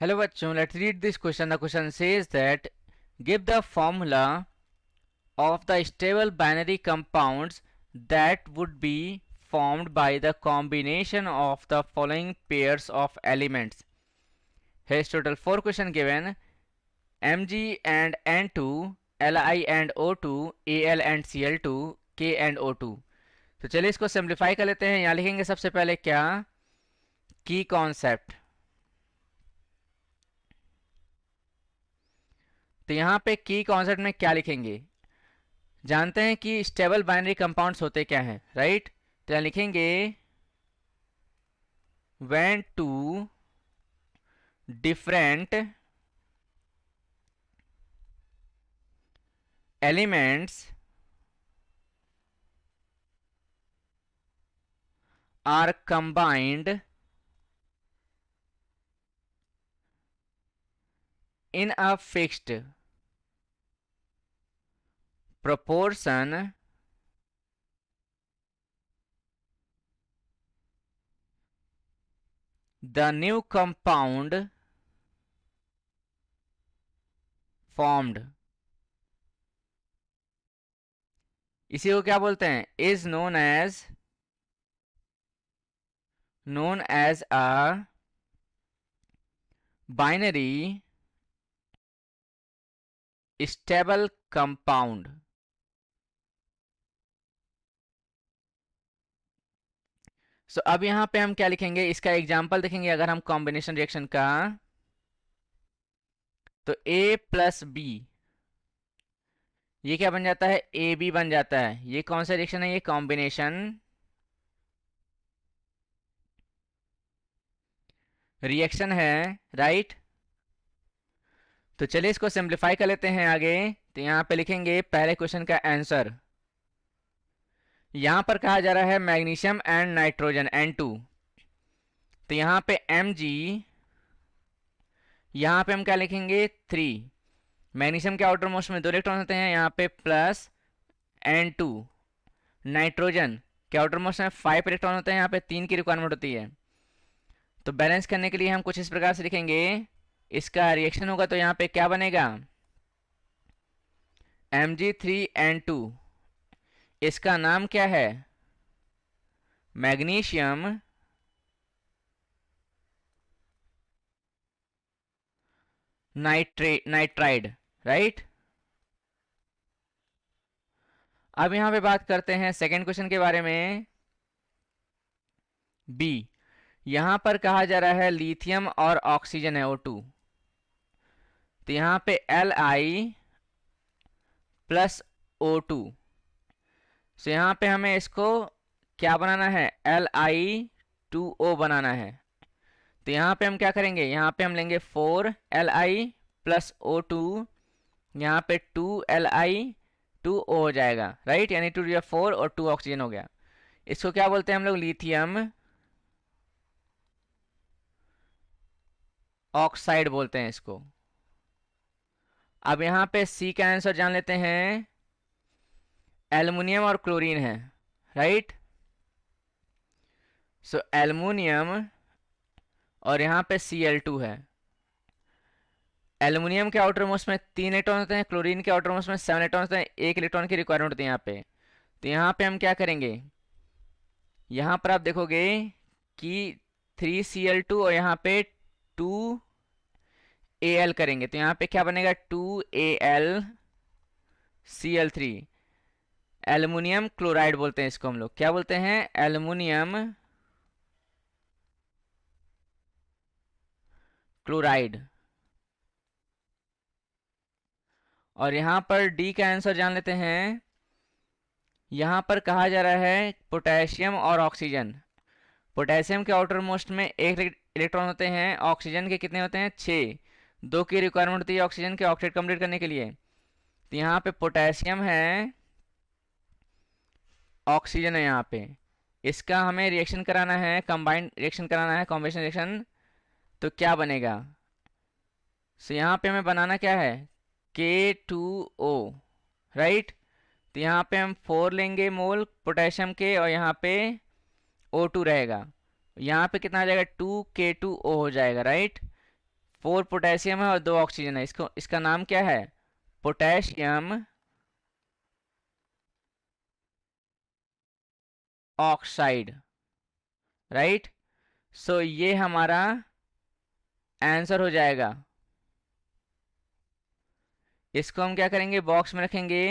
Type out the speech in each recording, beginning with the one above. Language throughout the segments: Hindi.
Hello bachchon, let's read this question. The question says that give the formula of the stable binary compounds that would be formed by the combination of the following pairs of elements. Here is total 4 question given: Mg and N2, Li and O2, Al and Cl2, K and O2. तो चलिए इसको सिंप्लीफाई कर लेते हैं। यहाँ लिखेंगे सबसे पहले क्या, की कॉन्सेप्ट। तो यहाँ पे की कॉन्सेप्ट में क्या लिखेंगे, जानते हैं कि स्टेबल बाइनरी कंपाउंड्स होते क्या हैं, राइट। तो यहाँ लिखेंगे when two different elements are combined in a fixed proportion, the new compound formed, इसी को क्या बोलते हैं, is known as a binary stable compound। सो अब यहां पे हम क्या लिखेंगे, इसका एग्जांपल देखेंगे। अगर हम कॉम्बिनेशन रिएक्शन का, तो A प्लस बी, ये क्या बन जाता है, ए बी बन जाता है। ये कौन सा रिएक्शन है, ये कॉम्बिनेशन रिएक्शन है, राइट। तो चलिए इसको सिंप्लीफाई कर लेते हैं आगे। तो यहां पे लिखेंगे पहले क्वेश्चन का आंसर। यहां पर कहा जा रहा है मैग्नीशियम एंड नाइट्रोजन N2। तो यहां पे Mg, यहां पे हम क्या लिखेंगे 3। मैग्नीशियम के आउटर मोस्ट में 2 इलेक्ट्रॉन होते हैं, यहाँ पे प्लस N2। नाइट्रोजन के आउटर मोस्ट में 5 इलेक्ट्रॉन होते हैं, यहाँ पे 3 की रिक्वायरमेंट होती है। तो बैलेंस करने के लिए हम कुछ इस प्रकार से लिखेंगे, इसका रिएक्शन होगा तो यहाँ पे क्या बनेगा, Mg3N2, इसका नाम क्या है, मैग्नीशियम नाइट्राइड, राइट। अब यहां पे बात करते हैं सेकेंड क्वेश्चन के बारे में। बी, यहां पर कहा जा रहा है लिथियम और ऑक्सीजन है O2। तो यहां पे Li प्लस O2। सो यहां पे हमें इसको क्या बनाना है, Li2O बनाना है। तो यहाँ पे हम क्या करेंगे, यहाँ पे हम लेंगे 4Li प्लस O2, यहाँ पे 2Li2O हो जाएगा, राइट। यानी 2 या 4 और 2 ऑक्सीजन हो गया। इसको क्या बोलते हैं हम लोग, लिथियम ऑक्साइड बोलते हैं इसको। अब यहाँ पे सी का आंसर जान लेते हैं, एल्युमिनियम और क्लोरीन है, राइट। सो एल्युमिनियम और यहाँ पे Cl2 है। एल्युमिनियम के आउटर मोस्ट में 3 इलेक्ट्रॉन होते हैं, क्लोरीन के आउटर मोस्ट में 7 इलेक्ट्रॉन होते हैं, 1 इलेक्ट्रॉन की रिक्वायरमेंट होती है यहाँ पे। तो यहाँ पे हम क्या करेंगे, यहाँ पर आप देखोगे कि 3Cl2 और यहाँ पे 2Al करेंगे। तो यहाँ पे क्या बनेगा, 2AlCl3। एल्युमिनियम क्लोराइड बोलते हैं इसको हम लोग, क्या बोलते हैं, एल्युमिनियम क्लोराइड। और यहाँ पर डी का आंसर जान लेते हैं। यहाँ पर कहा जा रहा है पोटेशियम और ऑक्सीजन। पोटेशियम के आउटर मोस्ट में 1 इलेक्ट्रॉन होते हैं, ऑक्सीजन के कितने होते हैं, 6। 2 की रिक्वायरमेंट होती है ऑक्सीजन के ऑक्टेट कंप्लीट करने के लिए। तो यहाँ पे पोटेशियम है, ऑक्सीजन है यहाँ पे। इसका हमें रिएक्शन कराना है, कंबाइंड रिएक्शन कराना है, कॉम्बिनेशन रिएक्शन। तो क्या बनेगा, सो यहाँ पे हमें बनाना क्या है, K2O, राइट। तो यहाँ पे हम 4 लेंगे मोल पोटेशियम के, और यहाँ पे O2 रहेगा। यहाँ पे कितना आ जाएगा, 2K2O हो जाएगा, राइट। 4 पोटेशियम है और 2 ऑक्सीजन है, इसको इसका नाम क्या है? Potassium oxide, right. सो ये हमारा आंसर हो जाएगा। इसको हम क्या करेंगे, बॉक्स में रखेंगे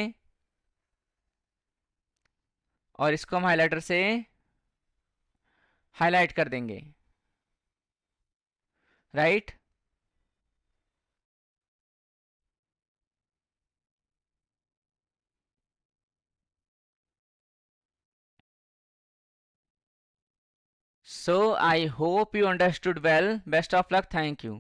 और इसको हम हाइलाइटर से हाईलाइट कर देंगे, right. So I hope you understood well. Best of luck. Thank you.